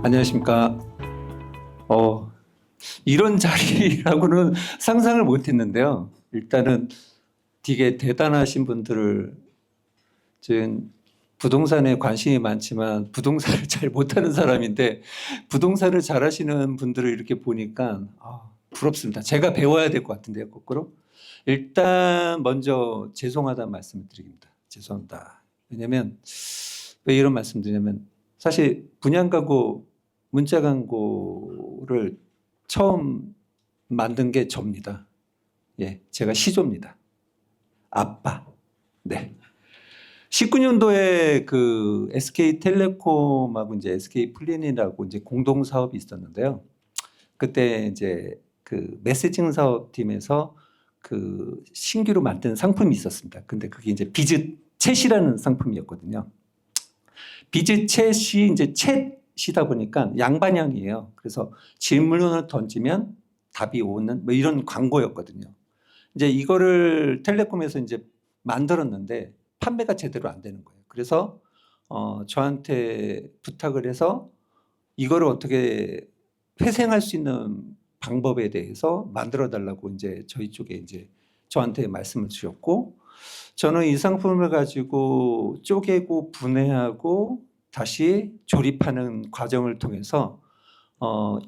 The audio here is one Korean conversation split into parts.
안녕하십니까. 이런 자리라고는 상상을 못 했는데요. 일단은 되게 대단하신 분들을, 저는 부동산에 관심이 많지만 부동산을 잘 못하는 사람인데 부동산을 잘 하시는 분들을 이렇게 보니까 부럽습니다. 제가 배워야 될 것 같은데요, 거꾸로. 일단 먼저 죄송하다는 말씀을 드립니다. 죄송합니다. 왜냐면 왜 이런 말씀 드리냐면, 사실 분양가구, 문자광고를 처음 만든 게 접니다. 예, 제가 시조입니다. 아빠. 네. 19년도에 그 SK텔레콤하고 이제 SK플랜이라고 이제 공동 사업이 있었는데요. 그때 이제 그 메시징 사업팀에서 그 신규로 만든 상품이 있었습니다. 근데 그게 이제 비즈 챗이라는 상품이었거든요. 비즈 챗이 이제 챗이다 보니까 양반향이에요. 그래서 질문을 던지면 답이 오는 뭐 이런 광고였거든요. 이제 이거를 텔레콤에서 이제 만들었는데 판매가 제대로 안 되는 거예요. 그래서 저한테 부탁을 해서 이거를 어떻게 회생할 수 있는 방법에 대해서 만들어 달라고 이제 저희 쪽에 이제 저한테 말씀을 주셨고, 저는 이 상품을 가지고 쪼개고 분해하고 다시 조립하는 과정을 통해서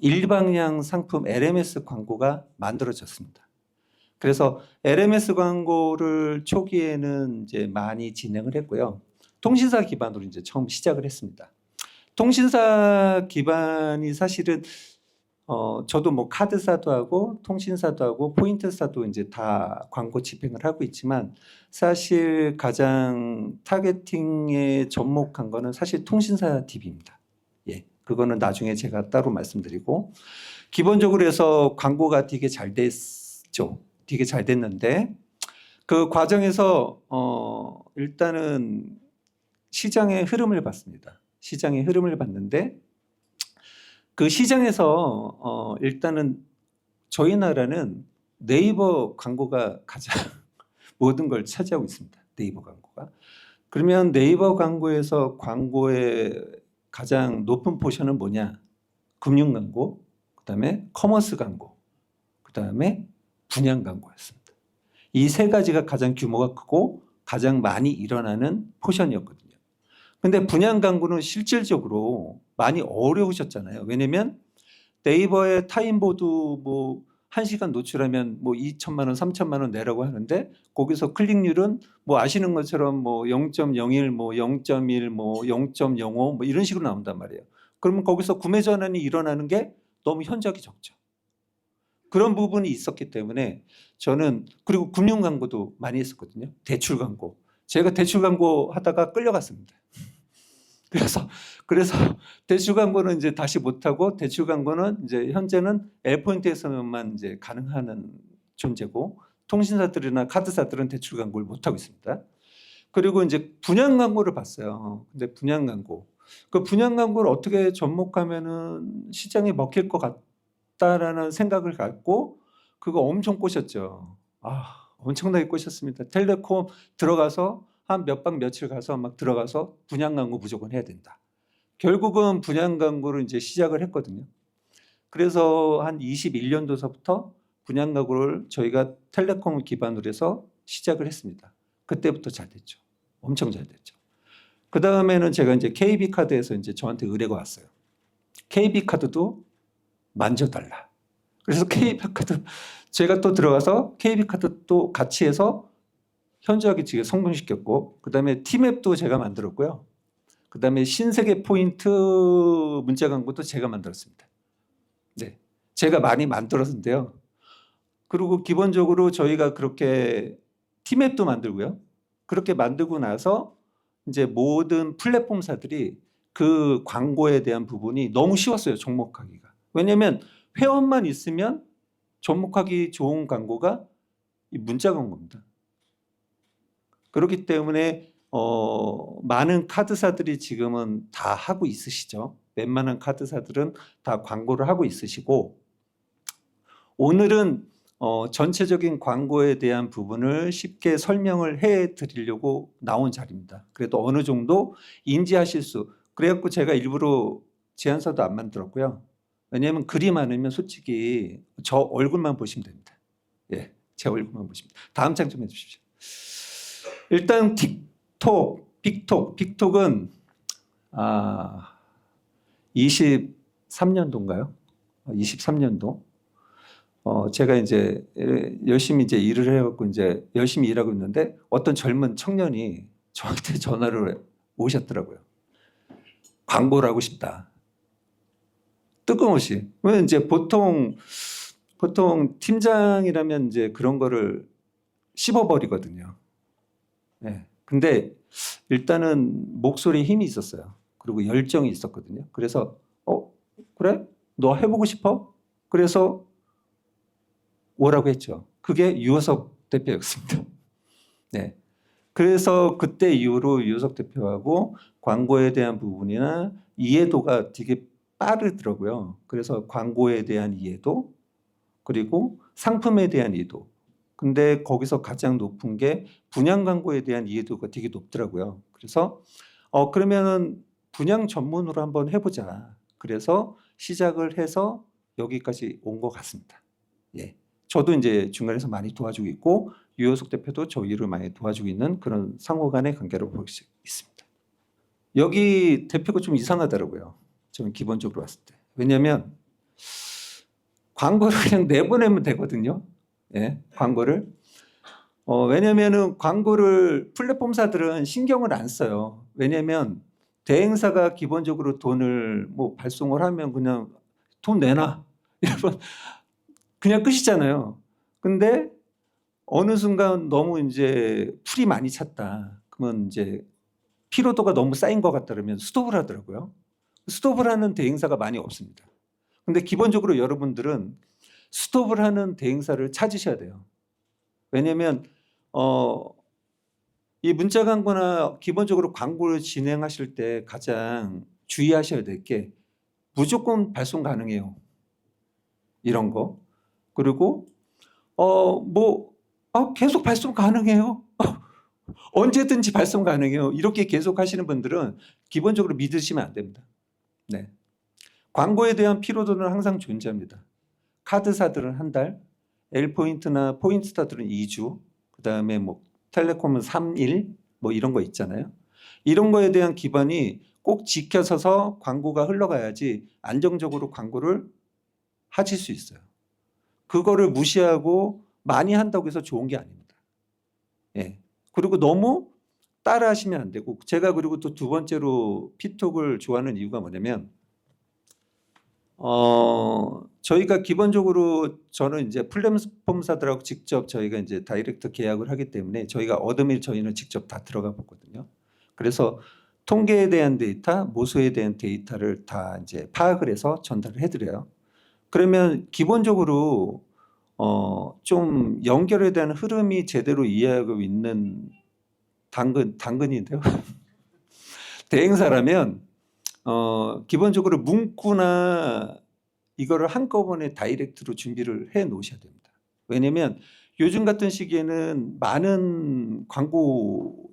일방향 상품 LMS 광고가 만들어졌습니다. 그래서 LMS 광고를 초기에는 이제 많이 진행을 했고요. 통신사 기반으로 이제 처음 시작을 했습니다. 통신사 기반이 사실은 저도 뭐 카드사도 하고 통신사도 하고 포인트사도 이제 다 광고 집행을 하고 있지만, 사실 가장 타겟팅에 접목한 거는 사실 통신사 DB입니다. 예, 그거는 나중에 제가 따로 말씀드리고, 기본적으로 해서 광고가 되게 잘 됐죠. 되게 잘 됐는데 그 과정에서 일단은 시장의 흐름을 봤습니다. 시장의 흐름을 봤는데 그 시장에서 일단은 저희 나라는 네이버 광고가 가장 모든 걸 차지하고 있습니다. 네이버 광고가. 그러면 네이버 광고에서 광고의 가장 높은 포션은 뭐냐? 금융 광고, 그다음에 커머스 광고, 그다음에 분양 광고였습니다. 이 세 가지가 가장 규모가 크고 가장 많이 일어나는 포션이었거든요. 근데 분양 광고는 실질적으로 많이 어려우셨잖아요. 왜냐면 네이버의 타임보드 뭐 1시간 노출하면 뭐 2천만 원, 3천만 원 내라고 하는데 거기서 클릭률은 뭐 아시는 것처럼 뭐 0.01, 뭐 0.1, 뭐 0.05 뭐 이런 식으로 나온단 말이에요. 그러면 거기서 구매 전환이 일어나는 게 너무 현저하게 적죠. 그런 부분이 있었기 때문에 저는, 그리고 금융 광고도 많이 했었거든요. 대출 광고. 제가 대출 광고 하다가 끌려갔습니다. 그래서 대출 광고는 이제 다시 못하고, 대출 광고는 이제 현재는 L포인트에서만 이제 가능한 존재고, 통신사들이나 카드사들은 대출 광고를 못하고 있습니다. 그리고 이제 분양 광고를 봤어요. 근데 분양 광고. 그 분양 광고를 어떻게 접목하면은 시장이 먹힐 것 같다라는 생각을 갖고 그거 엄청 꼬셨죠. 엄청나게 꼬셨습니다. 텔레콤 들어가서 한 몇 박 며칠 가서 막 들어가서 분양 광고 무조건 해야 된다. 결국은 분양 광고를 이제 시작을 했거든요. 그래서 한 21년도서부터 분양 광고를 저희가 텔레콤을 기반으로 해서 시작을 했습니다. 그때부터 잘 됐죠. 엄청 잘 됐죠. 그 다음에는 제가 이제 KB카드에서 이제 저한테 의뢰가 왔어요. KB카드도 만져달라. 그래서 KB카드 제가 또 들어가서 KB카드 또 같이 해서 현저하게 지금 성공시켰고, 그 다음에 티맵도 제가 만들었고요. 그 다음에 신세계 포인트 문자 광고도 제가 만들었습니다. 네, 제가 많이 만들었는데요. 그리고 기본적으로 저희가 그렇게 티맵도 만들고요. 그렇게 만들고 나서 이제 모든 플랫폼사들이 그 광고에 대한 부분이 너무 쉬웠어요. 접목하기가. 왜냐하면 회원만 있으면 접목하기 좋은 광고가 이 문자 광고입니다. 그렇기 때문에 많은 카드사들이 지금은 다 하고 있으시죠. 웬만한 카드사들은 다 광고를 하고 있으시고, 오늘은 전체적인 광고에 대한 부분을 쉽게 설명을 해 드리려고 나온 자리입니다. 그래도 어느 정도 인지하실 수, 그래갖고 제가 일부러 제안서도 안 만들었고요. 왜냐하면 글이 많으면 솔직히 저 얼굴만 보시면 됩니다. 예, 제 얼굴만 보시면 됩니다. 다음 장 좀 해주십시오. 일단 빅톡은 23년도인가요? 23년도. 제가 이제 열심히 이제 일을 해갖고 이제 열심히 일하고 있는데 어떤 젊은 청년이 저한테 전화를 오셨더라고요. 광고를 하고 싶다. 뜬금없이. 왜 이제 보통 팀장이라면 이제 그런 거를 씹어버리거든요. 네. 근데 일단은 목소리에 힘이 있었어요. 그리고 열정이 있었거든요. 그래서 그래? 너 해보고 싶어? 그래서 오라고 했죠. 그게 유호석 대표였습니다. 네. 그래서 그때 이후로 유호석 대표하고 광고에 대한 부분이나 이해도가 되게 빠르더라고요. 그래서 광고에 대한 이해도 그리고 상품에 대한 이해도. 근데 거기서 가장 높은 게 분양 광고에 대한 이해도가 되게 높더라고요. 그래서 그러면은 분양 전문으로 한번 해보자. 그래서 시작을 해서 여기까지 온 것 같습니다. 예. 저도 이제 중간에서 많이 도와주고 있고 유효석 대표도 저 일을 많이 도와주고 있는 그런 상호 간의 관계로 볼 수 있습니다. 여기 대표가 좀 이상하더라고요. 저는 기본적으로 봤을 때. 왜냐하면 광고를 그냥 내보내면 되거든요. 예, 광고를. 왜냐면은 광고를 플랫폼사들은 신경을 안 써요. 왜냐면 대행사가 기본적으로 돈을 뭐 발송을 하면 그냥 돈 내놔. 이러면 그냥 끝이잖아요. 근데 어느 순간 너무 이제 풀이 많이 찼다. 그러면 이제 피로도가 너무 쌓인 것 같다 그러면 스톱을 하더라고요. 스톱을 하는 대행사가 많이 없습니다. 근데 기본적으로 여러분들은 스톱을 하는 대행사를 찾으셔야 돼요. 왜냐하면 이 문자 광고나 기본적으로 광고를 진행하실 때 가장 주의하셔야 될 게 무조건 발송 가능해요. 이런 거. 그리고 계속 발송 가능해요. 언제든지 발송 가능해요. 이렇게 계속 하시는 분들은 기본적으로 믿으시면 안 됩니다. 네. 광고에 대한 피로도는 항상 존재합니다. 카드사들은 한 달, L포인트나 포인트스타들은 2주, 그 다음에 뭐 텔레콤은 3일, 뭐 이런 거 있잖아요. 이런 거에 대한 기반이 꼭 지켜서서 광고가 흘러가야지 안정적으로 광고를 하실 수 있어요. 그거를 무시하고 많이 한다고 해서 좋은 게 아닙니다. 예. 그리고 너무 따라 하시면 안 되고, 제가 그리고 또 두 번째로 피톡을 좋아하는 이유가 뭐냐면, 저희가 기본적으로 저는 이제 플랫폼사들하고 직접 저희가 이제 다이렉트 계약을 하기 때문에 저희가 어드밀 저희는 직접 다 들어가 보거든요. 그래서 통계에 대한 데이터, 모수에 대한 데이터를 다 이제 파악을 해서 전달을 해드려요. 그러면 기본적으로 좀 연결에 대한 흐름이 제대로 이해하고 있는 당근인데요. 대행사라면 기본적으로 문구나 이거를 한꺼번에 다이렉트로 준비를 해 놓으셔야 됩니다. 왜냐하면 요즘 같은 시기에는 많은 광고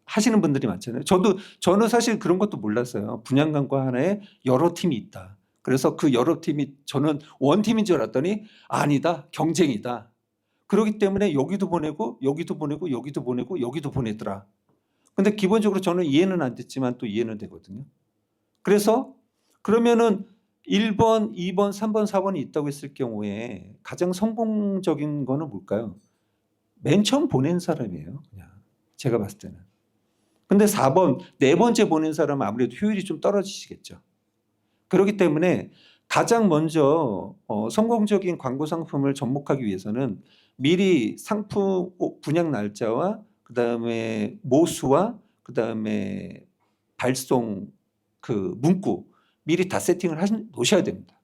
하시는 분들이 많잖아요. 저는 사실 그런 것도 몰랐어요. 분양 광고 하나에 여러 팀이 있다. 그래서 그 여러 팀이 저는 원팀인 줄 알았더니 아니다. 경쟁이다. 그렇기 때문에 여기도 보내고 여기도 보내고 여기도 보내고 여기도 보내더라. 근데 기본적으로 저는 이해는 안 됐지만 또 이해는 되거든요. 그래서 그러면은 1번, 2번, 3번, 4번이 있다고 했을 경우에 가장 성공적인 거는 뭘까요? 맨 처음 보낸 사람이에요. 그냥 제가 봤을 때는. 근데 4번, 네 번째 보낸 사람은 아무래도 효율이 좀 떨어지시겠죠. 그렇기 때문에 가장 먼저 성공적인 광고 상품을 접목하기 위해서는 미리 상품 분양 날짜와 그다음에 모수와 그다음에 발송 그 문구 미리 다 세팅을 놓으셔야 됩니다.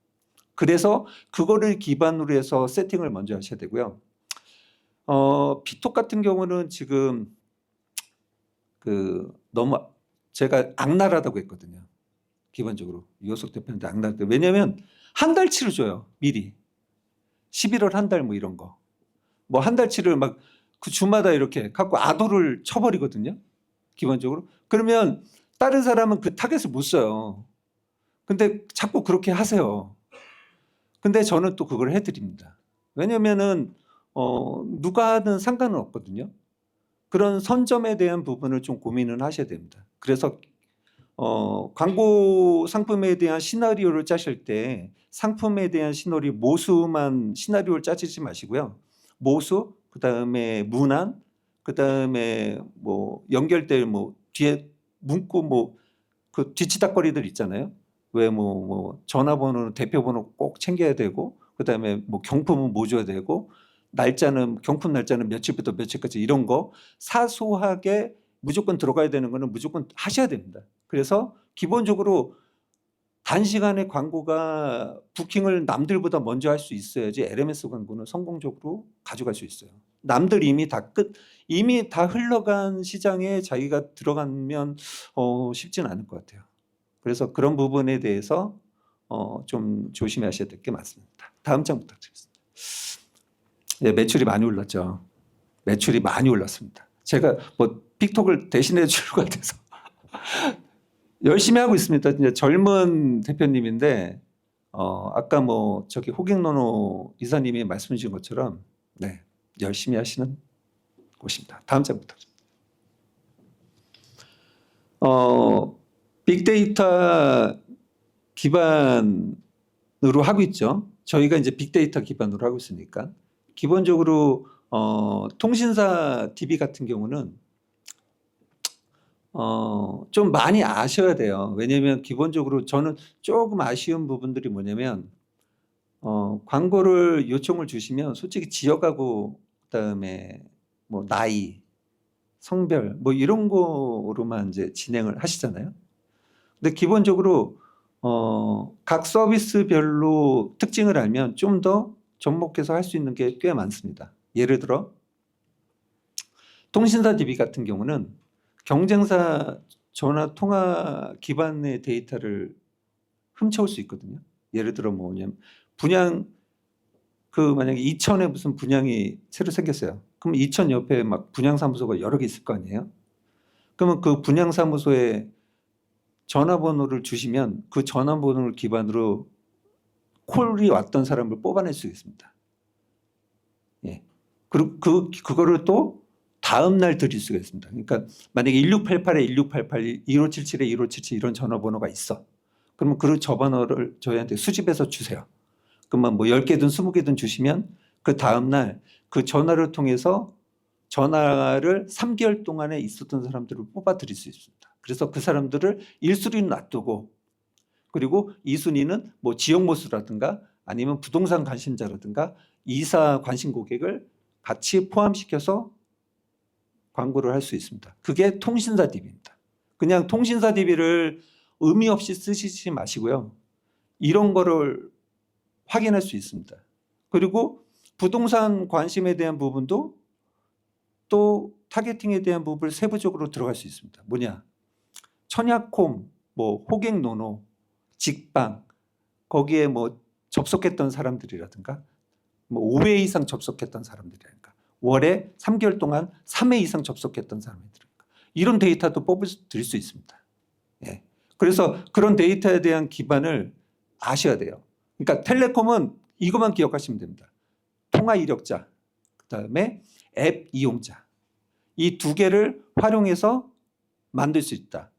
그래서 그거를 기반으로 해서 세팅을 먼저 하셔야 되고요. 피톡 같은 경우는 지금 너무 제가 악랄하다고 했거든요. 기본적으로 유호석 대표한테 악랄하다. 왜냐하면 한 달치를 줘요. 미리 11월 한 달 뭐 이런 거. 뭐 한 달치를 막 그 주마다 이렇게 갖고 아도를 쳐버리거든요. 기본적으로. 그러면 다른 사람은 그 타겟을 못 써요. 근데 자꾸 그렇게 하세요. 근데 저는 또 그걸 해드립니다. 왜냐면은 누가 하든 상관은 없거든요. 그런 선점에 대한 부분을 좀 고민을 하셔야 됩니다. 그래서 광고 상품에 대한 시나리오를 짜실 때 상품에 대한 시나리오 모수만 시나리오를 짜시지 마시고요. 모수, 그다음에 문안, 그다음에 뭐 연결될 뭐 뒤에 문구 뭐 그 뒤치다거리들 있잖아요. 왜 뭐 전화번호는 대표번호 꼭 챙겨야 되고, 그다음에 뭐 경품은 뭐 줘야 되고, 날짜는 경품 날짜는 며칠부터 며칠까지 이런 거 사소하게 무조건 들어가야 되는 거는 무조건 하셔야 됩니다. 그래서 기본적으로 단시간에 광고가 부킹을 남들보다 먼저 할 수 있어야지 LMS 광고는 성공적으로 가져갈 수 있어요. 남들 이미 다 흘러간 시장에 자기가 들어가면 쉽지는 않을 것 같아요. 그래서 그런 부분에 대해서 좀 조심하셔야 될 게 많습니다. 다음 장 부탁드리겠습니다. 예, 매출이 많이 올랐죠. 매출이 많이 올랐습니다. 제가 뭐 픽톡을 대신해 줄 것 같아서 열심히 하고 있습니다. 이제 젊은 대표님인데 아까 뭐 저기 호갱노노 이사님이 말씀 주신 것처럼 네, 열심히 하시는 곳입니다. 다음 장 부탁드립니다. 빅데이터 기반으로 하고 있죠. 저희가 이제 빅데이터 기반으로 하고 있으니까 기본적으로 통신사 DB 같은 경우는 좀 많이 아셔야 돼요. 왜냐하면 기본적으로 저는 조금 아쉬운 부분들이 뭐냐면 광고를 요청을 주시면 솔직히 지역하고 그다음에 뭐 나이, 성별 뭐 이런 거로만 이제 진행을 하시잖아요. 근데 기본적으로 각 서비스별로 특징을 알면 좀 더 접목해서 할 수 있는 게 꽤 많습니다. 예를 들어 통신사 DB 같은 경우는 경쟁사 전화 통화 기반의 데이터를 훔쳐올 수 있거든요. 예를 들어 뭐냐면 분양 만약에 이천에 무슨 분양이 새로 생겼어요. 그럼 이천 옆에 막 분양사무소가 여러 개 있을 거 아니에요. 그러면 그 분양사무소에 전화번호를 주시면 그 전화번호를 기반으로 콜이 왔던 사람을 뽑아낼 수 있습니다. 예. 그리고 그거를 또 다음 날 드릴 수가 있습니다. 그러니까 만약에 1688에 1688, 1577에 1577 이런 전화번호가 있어. 그러면 그 전화번호를 저희한테 수집해서 주세요. 그러면 뭐 10개든 20개든 주시면 그 다음 날 그 전화를 통해서 전화를 3개월 동안에 있었던 사람들을 뽑아 드릴 수 있습니다. 그래서 그 사람들을 1순위는 놔두고 그리고 2순위는 뭐 지역모수라든가 아니면 부동산 관심자라든가 이사 관심 고객을 같이 포함시켜서 광고를 할 수 있습니다. 그게 통신사 DB입니다. 그냥 통신사 DB를 의미 없이 쓰시지 마시고요. 이런 거를 확인할 수 있습니다. 그리고 부동산 관심에 대한 부분도 또 타겟팅에 대한 부분을 세부적으로 들어갈 수 있습니다. 뭐냐? 천약홈, 뭐 호갱노노, 직방 거기에 뭐 접속했던 사람들이라든가 뭐 5회 이상 접속했던 사람들이라든가 월에 3개월 동안 3회 이상 접속했던 사람들이라든가 이런 데이터도 뽑아 드릴 수 있습니다. 예. 그래서 그런 데이터에 대한 기반을 아셔야 돼요. 그러니까 텔레콤은 이것만 기억하시면 됩니다. 통화 이력자, 그다음에 앱 이용자 이 두 개를 활용해서 만들 수 있다.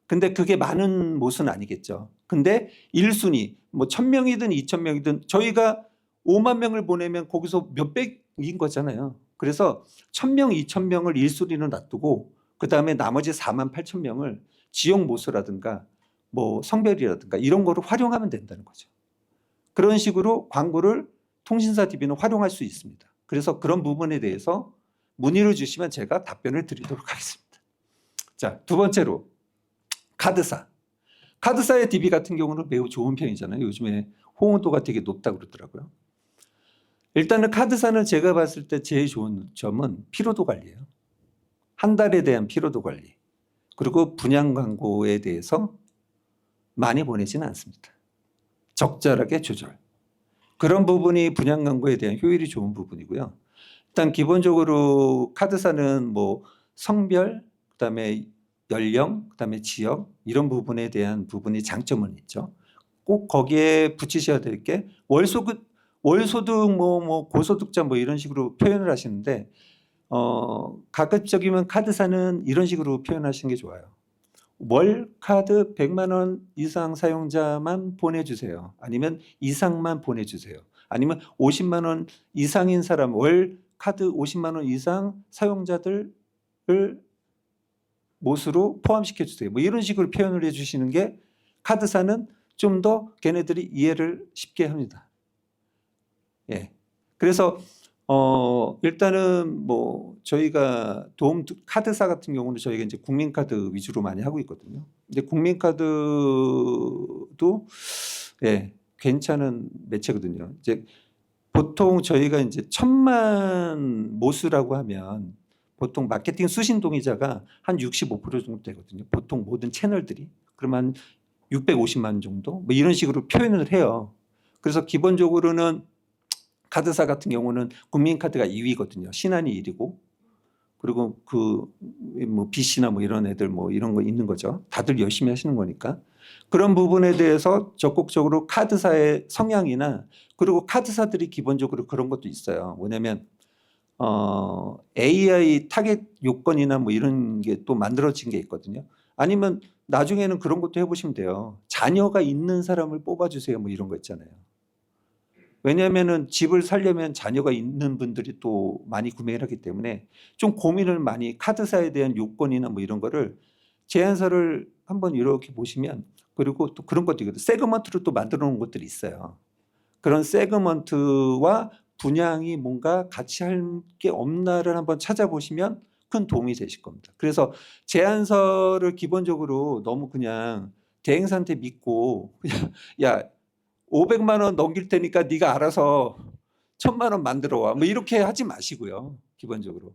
근데 그게 많은 못은 아니겠죠. 근데 1순위 뭐 1000명이든 2000명이든 저희가 5만 명을 보내면 거기서 몇백인 거잖아요. 그래서 1000명, 2000명을 1순위로 놔두고 그다음에 나머지 4만 8천 명을 지역 모수라든가 뭐 성별이라든가 이런 거를 활용하면 된다는 거죠. 그런 식으로 광고를 통신사 DB는 활용할 수 있습니다. 그래서 그런 부분에 대해서 문의를 주시면 제가 답변을 드리도록 하겠습니다. 자, 두 번째로 카드사. 카드사의 DB 같은 경우는 매우 좋은 편이잖아요. 요즘에 호응도가 되게 높다고 그러더라고요. 일단은 카드사는 제가 봤을 때 제일 좋은 점은 피로도 관리예요. 한 달에 대한 피로도 관리. 그리고 분양 광고에 대해서 많이 보내지는 않습니다. 적절하게 조절. 그런 부분이 분양 광고에 대한 효율이 좋은 부분이고요. 일단 기본적으로 카드사는 뭐 성별, 그다음에 연령, 그다음에 지역 이런 부분에 대한 부분이 장점은 있죠. 꼭 거기에 붙이셔야 될 게 월소득 뭐 고소득자 뭐 이런 식으로 표현을 하시는데 가급적이면 카드사는 이런 식으로 표현하시는 게 좋아요. 월 카드 100만 원 이상 사용자만 보내주세요. 아니면 이상만 보내주세요. 아니면 50만 원 이상인 사람, 월 카드 50만 원 이상 사용자들을 못으로 포함시켜 주세요. 뭐 이런 식으로 표현을 해주시는 게 카드사는 좀 더 걔네들이 이해를 쉽게 합니다. 예. 그래서 일단은 뭐 저희가 카드사 같은 경우는 저희가 이제 국민카드 위주로 많이 하고 있거든요. 근데 국민카드도 예, 괜찮은 매체거든요. 이제 보통 저희가 이제 1,000만 모수라고 하면 보통 마케팅 수신 동의자가 한 65% 정도 되거든요. 보통 모든 채널들이. 그러면 650만 정도 뭐 이런 식으로 표현을 해요. 그래서 기본적으로는 카드사 같은 경우는 국민카드가 2위거든요. 신한이 1위고 그리고 뭐 BC나 뭐 이런 애들 뭐 이런 거 있는 거죠. 다들 열심히 하시는 거니까. 그런 부분에 대해서 적극적으로 카드사의 성향이나 그리고 카드사들이 기본적으로 그런 것도 있어요. 뭐냐면 AI 타겟 요건이나 뭐 이런 게 또 만들어진 게 있거든요. 아니면 나중에는 그런 것도 해보시면 돼요. 자녀가 있는 사람을 뽑아주세요. 뭐 이런 거 있잖아요. 왜냐하면은 집을 살려면 자녀가 있는 분들이 또 많이 구매를 하기 때문에 좀 고민을 많이 카드사에 대한 요건이나 뭐 이런 거를 제안서를 한번 이렇게 보시면 그리고 또 그런 것도 있거든요. 세그먼트로 또 만들어 놓은 것들이 있어요. 그런 세그먼트와 분양이 뭔가 같이 할 게 없나를 한번 찾아보시면 큰 도움이 되실 겁니다. 그래서 제안서를 기본적으로 너무 그냥 대행사한테 믿고 그냥 야 500만 원 넘길 테니까 네가 알아서 1,000만 원 만들어 와. 뭐 이렇게 하지 마시고요. 기본적으로.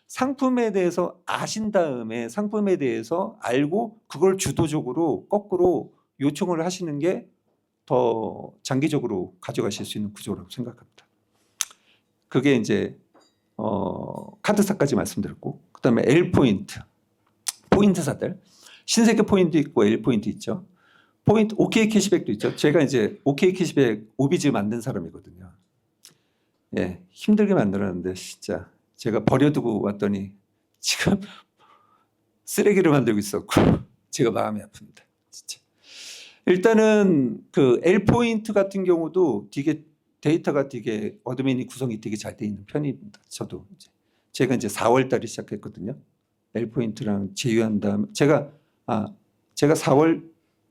상품에 대해서 아신 다음에 상품에 대해서 알고 그걸 주도적으로 거꾸로 요청을 하시는 게 더 장기적으로 가져가실 수 있는 구조라고 생각합니다. 그게 이제 카드사까지 말씀드렸고 그다음에 L포인트, 포인트사들. 신세계 포인트 있고 L포인트 있죠. 포인트 OK 캐시백도 있죠. 제가 이제 OK 캐시백 오비즈 만든 사람이거든요. 예, 힘들게 만들었는데 진짜 제가 버려두고 왔더니 지금 쓰레기를 만들고 있었고 제가 마음이 아픕니다. 진짜. 일단은 그 L포인트 같은 경우도 되게 데이터가 되게 어드민이 구성이 되게 잘 돼 있는 편입니다. 저도 이제 제가 이제 4월 달에 시작했거든요. L포인트랑 제휴한 다음에 제가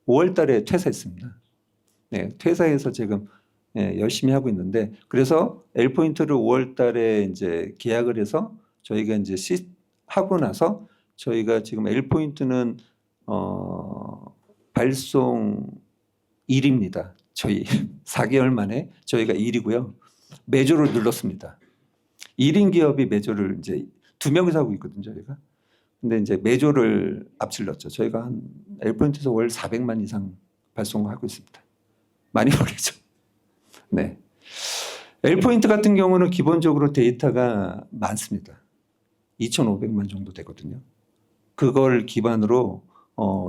5월 달에 퇴사했습니다. 네, 퇴사해서 지금 열심히 하고 있는데 그래서 L포인트를 5월 달에 이제 계약을 해서 저희가 이제 하고 나서 저희가 지금 L포인트는 발송 1입니다. 저희 4개월 만에 저희가 1이고요. 매조를 눌렀습니다. 1인 기업이 매조를 이제 2명이서 하고 있거든요, 저희가. 근데 이제 매조를 앞질렀죠. 저희가 한 L포인트에서 월 400만 이상 발송하고 있습니다. 많이 벌리죠. 네. L포인트 같은 경우는 기본적으로 데이터가 많습니다. 2,500만 정도 되거든요. 그걸 기반으로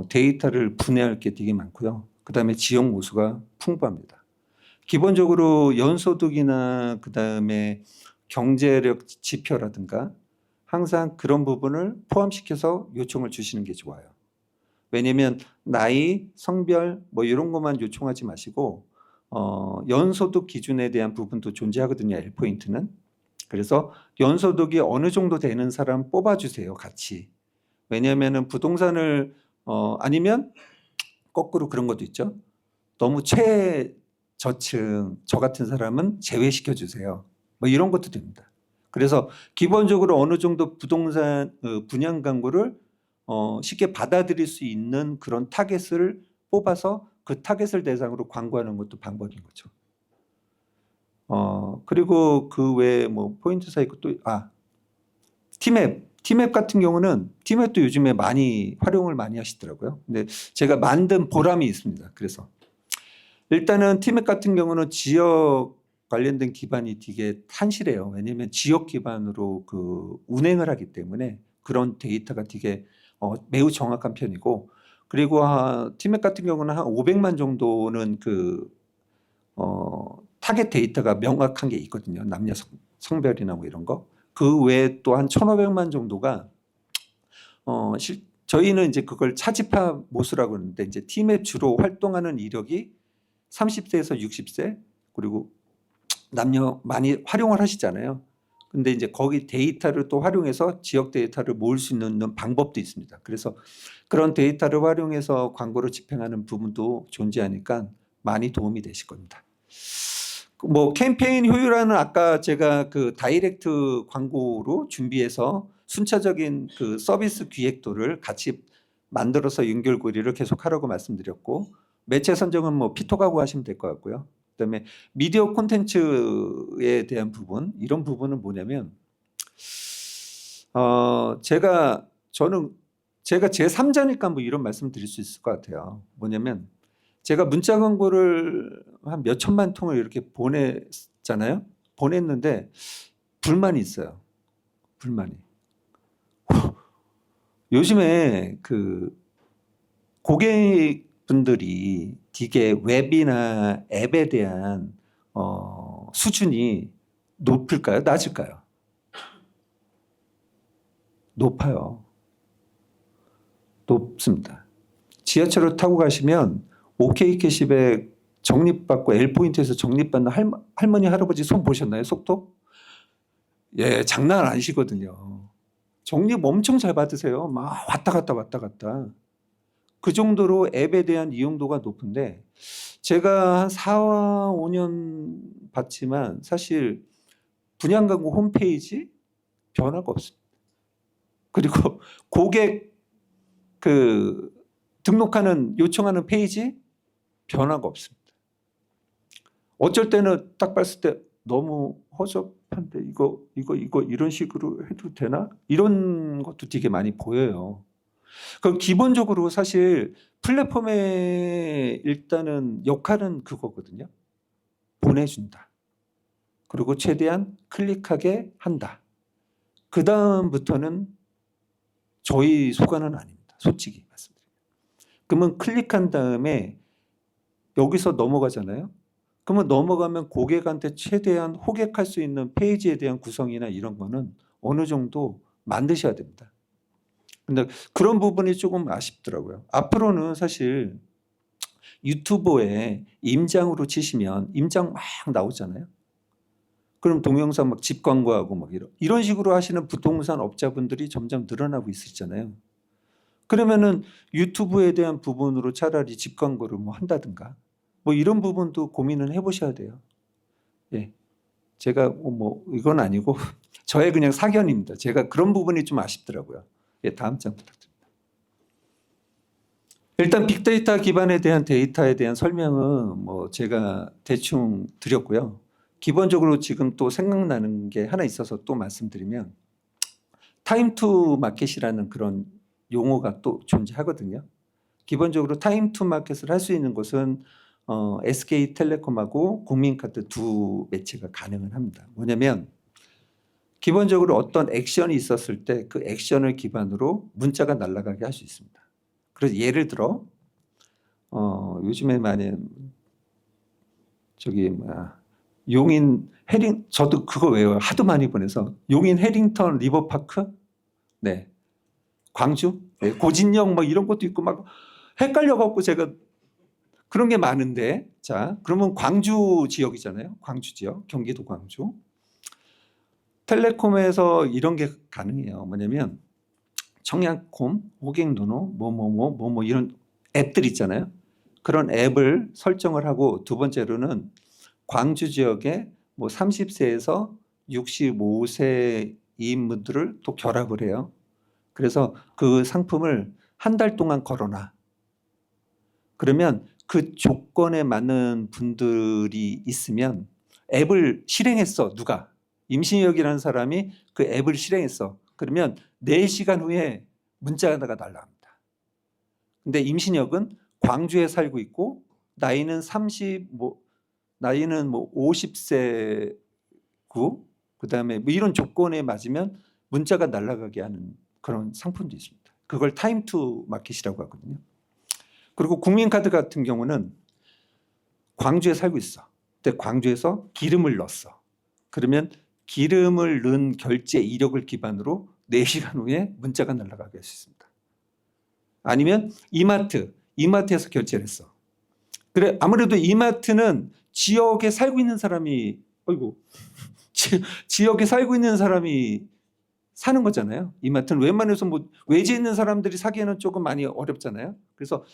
데이터를 분해할 게 되게 많고요. 그다음에 지역 모수가 풍부합니다. 기본적으로 연소득이나 그다음에 경제력 지표라든가 항상 그런 부분을 포함시켜서 요청을 주시는 게 좋아요. 왜냐하면 나이, 성별 뭐 이런 것만 요청하지 마시고 연소득 기준에 대한 부분도 존재하거든요. L포인트는. 그래서 연소득이 어느 정도 되는 사람 뽑아주세요. 같이. 왜냐하면 부동산을 아니면 거꾸로 그런 것도 있죠. 너무 최저층 저 같은 사람은 제외시켜 주세요. 뭐 이런 것도 됩니다. 그래서 기본적으로 어느 정도 부동산 분양 광고를 쉽게 받아들일 수 있는 그런 타겟을 뽑아서 그 타겟을 대상으로 광고하는 것도 방법인 거죠. 그리고 그 외에 뭐 포인트사 있고 또 티맵 같은 경우는 티맵도 요즘에 많이 활용을 많이 하시더라고요. 근데 제가 만든 보람이 있습니다. 그래서 일단은 티맵 같은 경우는 지역 관련된 기반이 되게 탄실해요. 왜냐하면 지역 기반으로 그 운행을 하기 때문에 그런 데이터가 되게 매우 정확한 편이고 그리고 티맵 같은 경우는 한 500만 정도는 타겟 데이터가 명확한 게 있거든요. 남녀 성별이나 뭐 이런 거. 그 외에 또 한 1,500만 정도가 저희는 이제 그걸 차지파 모수라고 하는데, 이제 티맵 주로 활동하는 이력이 30세에서 60세, 그리고 남녀 많이 활용을 하시잖아요. 근데 이제 거기 데이터를 또 활용해서 지역 데이터를 모을 수 있는 방법도 있습니다. 그래서 그런 데이터를 활용해서 광고를 집행하는 부분도 존재하니까 많이 도움이 되실 겁니다. 뭐 캠페인 효율화는 아까 제가 그 다이렉트 광고로 준비해서 순차적인 그 서비스 기획도를 같이 만들어서 연결고리를 계속 하라고 말씀드렸고, 매체 선정은 뭐 피토가고 하시면 될 것 같고요. 그다음에 미디어 콘텐츠에 대한 부분, 이런 부분은 뭐냐면 제가 제3자니까 뭐 이런 말씀 드릴 수 있을 것 같아요. 뭐냐면 제가 문자 광고를 한 몇 천만 통을 이렇게 보냈잖아요. 보냈는데 불만이 있어요. 불만이. 요즘에 그 고객분들이 되게 웹이나 앱에 대한 수준이 높을까요? 낮을까요? 높아요. 높습니다. 지하철을 타고 가시면 OK 캐시백 적립받고 L포인트에서 적립받는 할머니 할아버지 손 보셨나요? 속도? 예, 장난 아니시거든요. 적립 엄청 잘 받으세요. 막 왔다 갔다 왔다 갔다. 그 정도로 앱에 대한 이용도가 높은데, 제가 한 4, 5년 봤지만 사실 분양 광고 홈페이지 변화가 없습니다. 그리고 고객 등록하는 요청하는 페이지 변화가 없습니다. 어쩔 때는 딱 봤을 때 너무 허접한데 이거 이런 식으로 해도 되나? 이런 것도 되게 많이 보여요. 그 기본적으로 사실 플랫폼의 일단은 역할은 그거거든요. 보내준다. 그리고 최대한 클릭하게 한다. 그 다음부터는 저희 소관은 아닙니다. 솔직히 말씀드립니다. 그러면 클릭한 다음에 여기서 넘어가잖아요. 그러면 넘어가면 고객한테 최대한 호객할 수 있는 페이지에 대한 구성이나 이런 거는 어느 정도 만드셔야 됩니다. 근데 그런 부분이 조금 아쉽더라고요. 앞으로는 사실 유튜브에 임장으로 치시면 임장 막 나오잖아요. 그럼 동영상 막 집 광고하고 막 이런 식으로 하시는 부동산 업자분들이 점점 늘어나고 있었잖아요. 그러면은 유튜브에 대한 부분으로 차라리 집 광고를 뭐 한다든가 뭐 이런 부분도 고민을 해보셔야 돼요. 예, 제가 뭐 이건 아니고 저의 그냥 사견입니다. 제가 그런 부분이 좀 아쉽더라고요. 예, 다음 장 부탁드립니다. 일단 빅데이터 기반에 대한 데이터에 대한 설명은 뭐 제가 대충 드렸고요. 기본적으로 지금 또 생각나는 게 하나 있어서 또 말씀드리면, 타임 투 마켓이라는 그런 용어가 또 존재하거든요. 기본적으로 타임 투 마켓을 할 수 있는 곳은 SK텔레콤하고 국민카드 두 매체가 가능은 합니다. 뭐냐면 기본적으로 어떤 액션이 있었을 때 그 액션을 기반으로 문자가 날아가게 할 수 있습니다. 그래서 예를 들어 요즘에 많이 용인 저도 그거 외워요. 하도 많이 보내서. 용인 해링턴 리버파크, 네, 광주, 네, 고진영 막 이런 것도 있고 막 헷갈려갖고 제가 그런 게 많은데, 자 그러면 광주 지역이잖아요. 광주 지역, 경기도 광주. 텔레콤에서 이런 게 가능해요. 뭐냐면 청약홈, 호갱노노, 뭐뭐 이런 앱들 있잖아요. 그런 앱을 설정을 하고, 두 번째로는 광주 지역에 뭐 30세에서 65세인 분들을 또 결합을 해요. 그래서 그 상품을 한 달 동안 걸어놔. 그러면 그 조건에 맞는 분들이 있으면 앱을 실행했어. 누가? 임신혁이라는 사람이 그 앱을 실행했어. 그러면 4시간 후에 문자가 날라갑니다. 근데 임신혁은 광주에 살고 있고 나이는 50세고 그다음에 뭐 이런 조건에 맞으면 문자가 날아가게 하는 그런 상품도 있습니다. 그걸 타임 투 마켓이라고 하거든요. 그리고 국민카드 같은 경우는 광주에 살고 있어. 근데 광주에서 기름을 넣었어. 그러면 기름을 넣은 결제 이력을 기반으로 4시간 후에 문자가 날아가게 할 수 있습니다. 아니면 이마트에서 결제를 했어. 그래, 아무래도 이마트는 지역에 살고 있는 사람이, 지역에 살고 있는 사람이 사는 거잖아요. 이마트는 웬만해서 뭐 외지에 있는 사람들이 사기에는 조금 많이 어렵잖아요. 그래서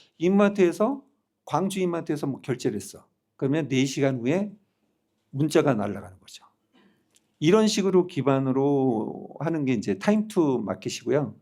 광주 이마트에서 뭐 결제를 했어. 그러면 4시간 후에 문자가 날아가는 거죠. 이런 식으로 기반으로 하는 게 이제 타임 투 마켓이고요.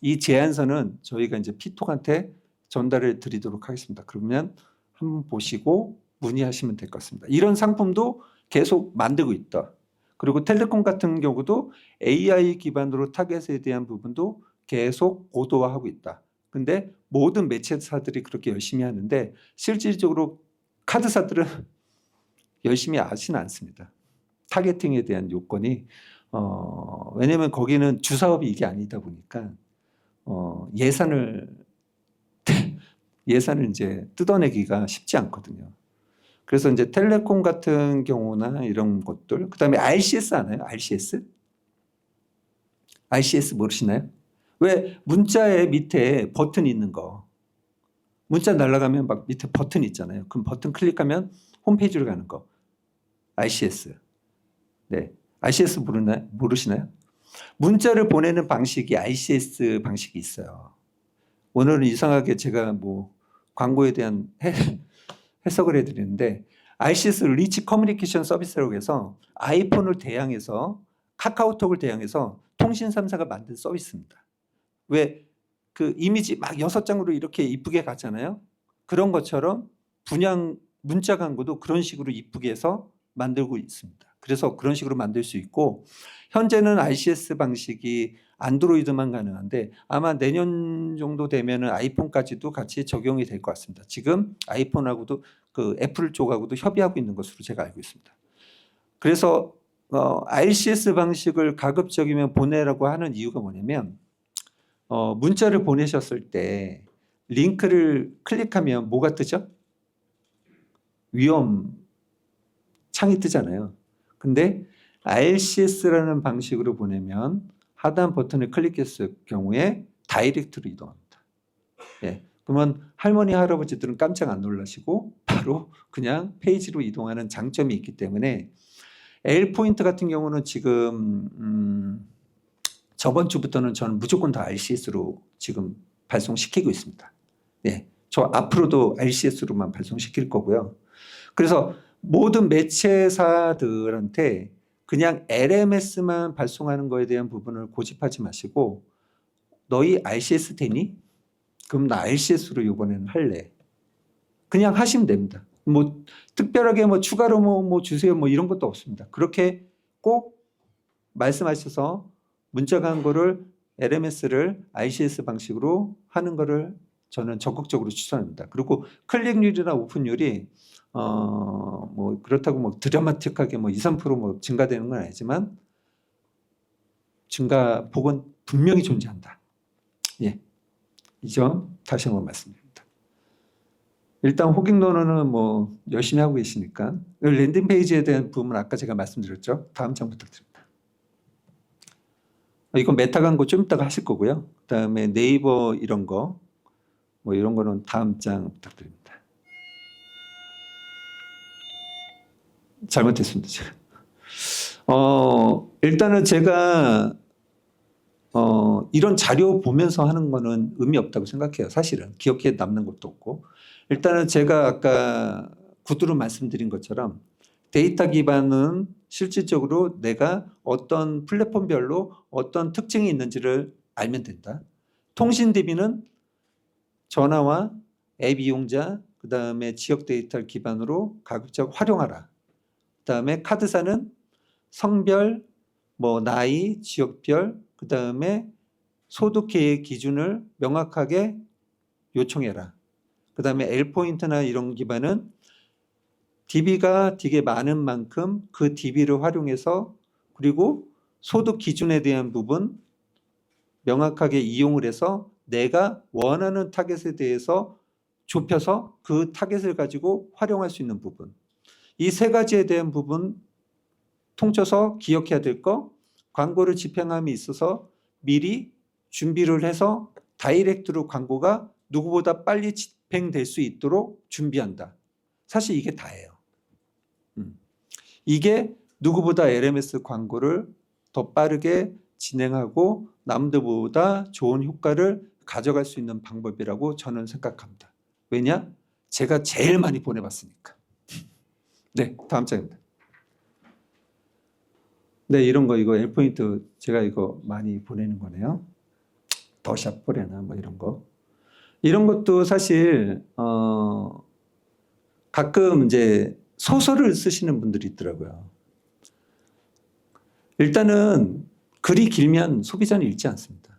이 제안서는 저희가 이제 피톡한테 전달을 드리도록 하겠습니다. 그러면 한번 보시고 문의하시면 될 것 같습니다. 이런 상품도 계속 만들고 있다. 그리고 텔레콤 같은 경우도 AI 기반으로 타겟에 대한 부분도 계속 고도화하고 있다. 근데 모든 매체사들이 그렇게 열심히 하는데 실질적으로 카드사들은 열심히 하지는 않습니다. 타겟팅에 대한 요건이 왜냐하면 거기는 주사업이 이게 아니다 보니까 예산을 이제 뜯어내기가 쉽지 않거든요. 그래서 이제 텔레콤 같은 경우나 이런 것들, 그다음에 RCS 아나요? RCS 모르시나요? 왜 문자에 밑에 버튼 있는 거, 문자 날아가면 막 밑에 버튼 있잖아요. 그럼 버튼 클릭하면 홈페이지로 가는 거. RCS. 네. RCS 모르시나요? 문자를 보내는 방식이 RCS 방식이 있어요. 오늘은 이상하게 제가 뭐 광고에 대한 해석을 해드리는데 RCS 리치 커뮤니케이션 서비스라고 해서 아이폰을 대항해서 카카오톡을 대항해서 통신 3사가 만든 서비스입니다. 왜 그 이미지 막 6장으로 이렇게 이쁘게 갔잖아요. 그런 것처럼 분양 문자 광고도 그런 식으로 이쁘게 해서 만들고 있습니다. 그래서 그런 식으로 만들 수 있고 현재는 RCS 방식이 안드로이드만 가능한데 아마 내년 정도 되면은 아이폰까지도 같이 적용이 될 것 같습니다. 지금 아이폰하고도 그 애플 쪽하고도 협의하고 있는 것으로 제가 알고 있습니다. 그래서 RCS 방식을 가급적이면 보내라고 하는 이유가 뭐냐면 문자를 보내셨을 때 링크를 클릭하면 뭐가 뜨죠? 위험 창이 뜨잖아요. 근데 RCS라는 방식으로 보내면 하단 버튼을 클릭했을 경우에 다이렉트로 이동합니다. 예. 그러면 할머니, 할아버지들은 깜짝 안 놀라시고 바로 그냥 페이지로 이동하는 장점이 있기 때문에 L포인트 같은 경우는 지금 저번 주부터는 저는 무조건 다 RCS로 지금 발송시키고 있습니다. 네. 저 앞으로도 RCS로만 발송시킬 거고요. 그래서 모든 매체사들한테 그냥 LMS만 발송하는 거에 대한 부분을 고집하지 마시고 너희 RCS 되니? 그럼 나 RCS로 이번에는 할래. 그냥 하시면 됩니다. 뭐 특별하게 뭐 추가로 뭐 주세요 뭐 이런 것도 없습니다. 그렇게 꼭 말씀하셔서 문자 광고를 LMS를 RCS 방식으로 하는 거를 저는 적극적으로 추천합니다. 그리고 클릭률이나 오픈율이 뭐 그렇다고 뭐 드라마틱하게 뭐 2, 3%뭐 증가되는 건 아니지만 증가폭은 분명히 존재한다. 예. 이 점 다시 한번 말씀드립니다. 일단 호갱노는 뭐 열심히 하고 계시니까 랜딩 페이지에 대한 부분 아까 제가 말씀드렸죠. 다음 장 부탁드립니다. 이건 메타 광고 좀 이따가 하실 거고요. 그다음에 네이버 이런 거 뭐 이런 거는 다음 장 부탁드립니다. 잘못했습니다. 제가. 일단은 제가 이런 자료 보면서 하는 거는 의미 없다고 생각해요. 사실은 기억에 남는 것도 없고 일단은 제가 아까 구두로 말씀드린 것처럼 데이터 기반은 실질적으로 내가 어떤 플랫폼별로 어떤 특징이 있는지를 알면 된다. 통신 DB는 전화와 앱 이용자 그다음에 지역 데이터를 기반으로 가급적 활용하라. 그다음에 카드사는 성별, 뭐 나이, 지역별, 그다음에 소득 계획 기준을 명확하게 요청해라. 그다음에 L포인트나 이런 기반은 DB가 되게 많은 만큼 그 DB를 활용해서 그리고 소득 기준에 대한 부분 명확하게 이용을 해서 내가 원하는 타겟에 대해서 좁혀서 그 타겟을 가지고 활용할 수 있는 부분. 이 세 가지에 대한 부분 통쳐서 기억해야 될 거, 광고를 집행함에 있어서 미리 준비를 해서 다이렉트로 광고가 누구보다 빨리 집행될 수 있도록 준비한다. 사실 이게 다예요. 이게 누구보다 LMS 광고를 더 빠르게 진행하고 남들보다 좋은 효과를 가져갈 수 있는 방법이라고 저는 생각합니다. 왜냐? 제가 제일 많이 보내봤으니까. 네, 다음 장입니다. 네, 이런 거 이거 L포인트 제가 이거 많이 보내는 거네요. 더샵 보내나 뭐 이런 거. 이런 것도 사실 가끔 이제 소설을 쓰시는 분들이 있더라고요. 일단은 글이 길면 소비자는 읽지 않습니다.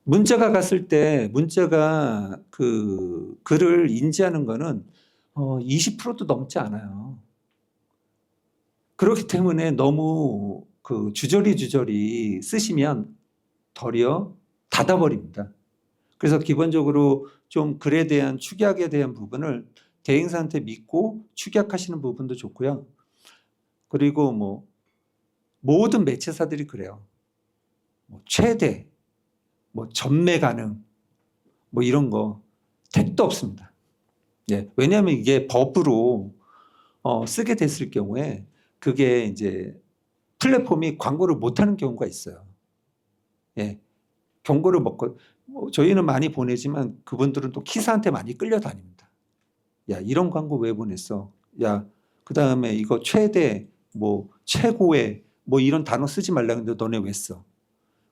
문자가 갔을 때 문자가 그 글을 인지하는 거는 20%도 넘지 않아요. 그렇기 때문에 너무 그 주저리 쓰시면 덜려 닫아버립니다. 그래서 기본적으로 좀 글에 대한 축약에 대한 부분을 대행사한테 믿고 축약하시는 부분도 좋고요. 그리고 뭐 모든 매체사들이 그래요. 뭐 최대, 뭐 전매 가능, 뭐 이런 거 택도 없습니다. 예, 왜냐하면 이게 법으로 쓰게 됐을 경우에 그게 이제 플랫폼이 광고를 못하는 경우가 있어요. 예, 경고를 먹고 저희는 많이 보내지만 그분들은 또 키사한테 많이 끌려다닙니다. 야, 이런 광고 왜 보냈어? 야, 그 다음에 이거 최대, 뭐 최고의 뭐 이런 단어 쓰지 말라 했는데 너네 왜 써?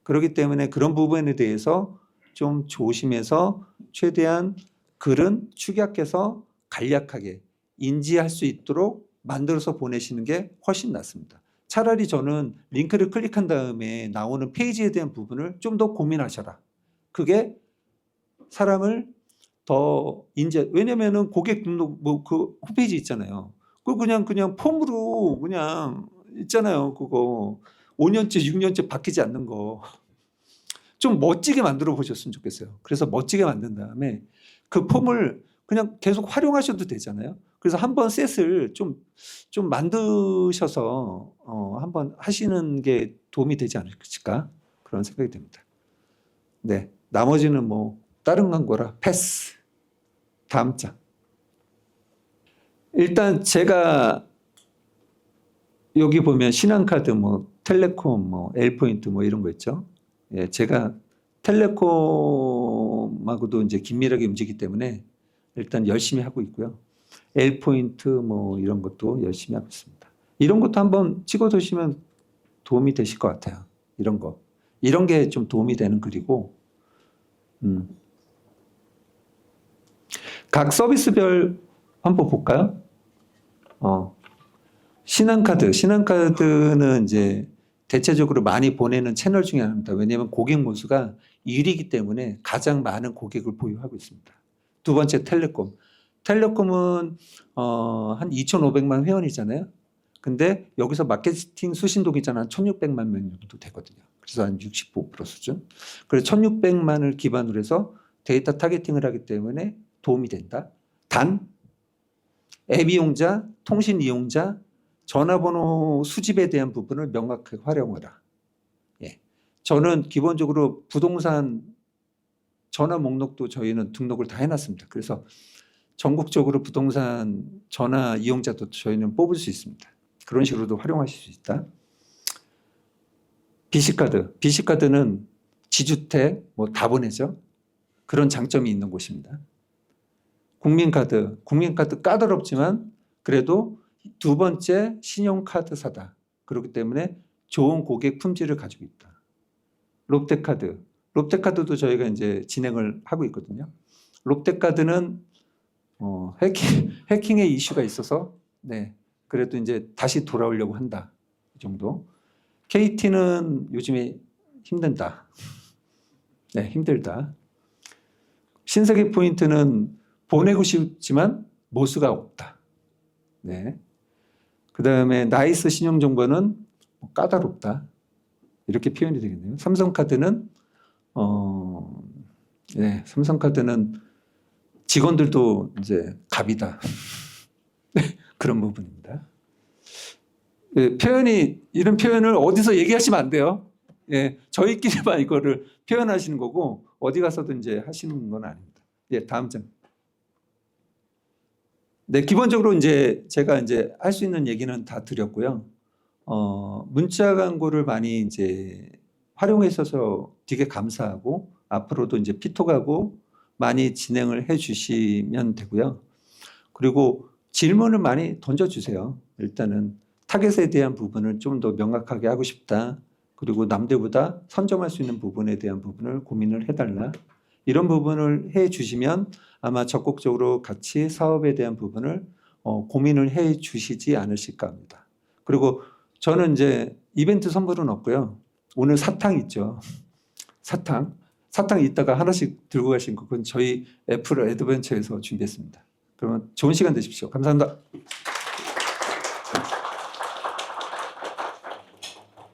그렇기 때문에 그런 부분에 대해서 좀 조심해서 최대한 글은 축약해서 간략하게 인지할 수 있도록 만들어서 보내시는 게 훨씬 낫습니다. 차라리 저는 링크를 클릭한 다음에 나오는 페이지에 대한 부분을 좀 더 고민하셔라. 그게 사람을 더 왜냐면은 고객 등록 뭐 그 홈페이지 있잖아요. 그거 그냥 폼으로 그냥 있잖아요. 그거 5년째, 6년째 바뀌지 않는 거. 좀 멋지게 만들어 보셨으면 좋겠어요. 그래서 멋지게 만든 다음에 그 폼을 그냥 계속 활용하셔도 되잖아요. 그래서 한번 셋을 좀 만드셔서 한번 하시는 게 도움이 되지 않을까 그런 생각이 듭니다. 네, 나머지는 뭐 다른 광고라 패스. 다음 장. 일단 제가 여기 보면 신한카드, 뭐 텔레콤, 뭐 L포인트 뭐 이런 거 있죠. 예, 제가 텔레콤하고도 이제 긴밀하게 움직이기 때문에 일단 열심히 하고 있고요. L포인트 뭐 이런 것도 열심히 하고 있습니다. 이런 것도 한번 찍어 두시면 도움이 되실 것 같아요. 이런 거. 이런 게 좀 도움이 되는 글이고, 각 서비스별 한번 볼까요? 신한카드는 이제 대체적으로 많이 보내는 채널 중에 하나입니다. 왜냐하면 고객 무수가 1위이기 때문에 가장 많은 고객을 보유하고 있습니다. 두 번째 텔레콤은 한 2,500만 회원이잖아요. 근데 여기서 마케팅 수신동이잖아. 한 1,600만 명 정도 되거든요. 그래서 한 65% 수준. 그래서 1,600만을 기반으로 해서 데이터 타겟팅을 하기 때문에 도움이 된다. 단 앱 이용자, 통신 이용자, 전화번호 수집에 대한 부분을 명확하게 활용하라. 예. 저는 기본적으로 부동산 전화 목록도 저희는 등록을 다 해놨습니다. 그래서 전국적으로 부동산 전화 이용자도 저희는 뽑을 수 있습니다. 그런 식으로도 활용하실 수 있다. BC카드는 지주택 뭐 다 보내죠. 그런 장점이 있는 곳입니다. 국민카드 까다롭지만 그래도 두 번째 신용카드사다. 그렇기 때문에 좋은 고객 품질을 가지고 있다. 롯데카드도 저희가 이제 진행을 하고 있거든요. 롯데카드는 해킹의 이슈가 있어서 네, 그래도 이제 다시 돌아오려고 한다. 이 정도. KT는 요즘에 힘든다. 네, 힘들다. 신세계포인트는 보내고 싶지만 모수가 없다. 네. 그 다음에 나이스 신용정보는 까다롭다. 이렇게 표현이 되겠네요. 삼성카드는 직원들도 이제 갑이다. 그런 부분입니다. 예, 이런 표현을 어디서 얘기하시면 안 돼요. 예, 저희끼리만 이거를 표현하시는 거고 어디 가서도 이제 하시는 건 아닙니다. 예, 다음 장. 네, 기본적으로 이제 제가 이제 할 수 있는 얘기는 다 드렸고요. 문자 광고를 많이 이제 활용해 주셔서 되게 감사하고 앞으로도 이제 피톡하고 많이 진행을 해 주시면 되고요. 그리고 질문을 많이 던져주세요. 일단은 타겟에 대한 부분을 좀 더 명확하게 하고 싶다. 그리고 남들보다 선점할 수 있는 부분에 대한 부분을 고민을 해달라. 이런 부분을 해 주시면 아마 적극적으로 같이 사업에 대한 부분을 고민을 해 주시지 않으실까 합니다. 그리고 저는 이제 이벤트 선물은 없고요. 오늘 사탕 있죠. 사탕 이따가 하나씩 들고 가신 거 그건 저희 애플 애드벤처에서 준비했습니다. 그러면 좋은 시간 되십시오. 감사합니다.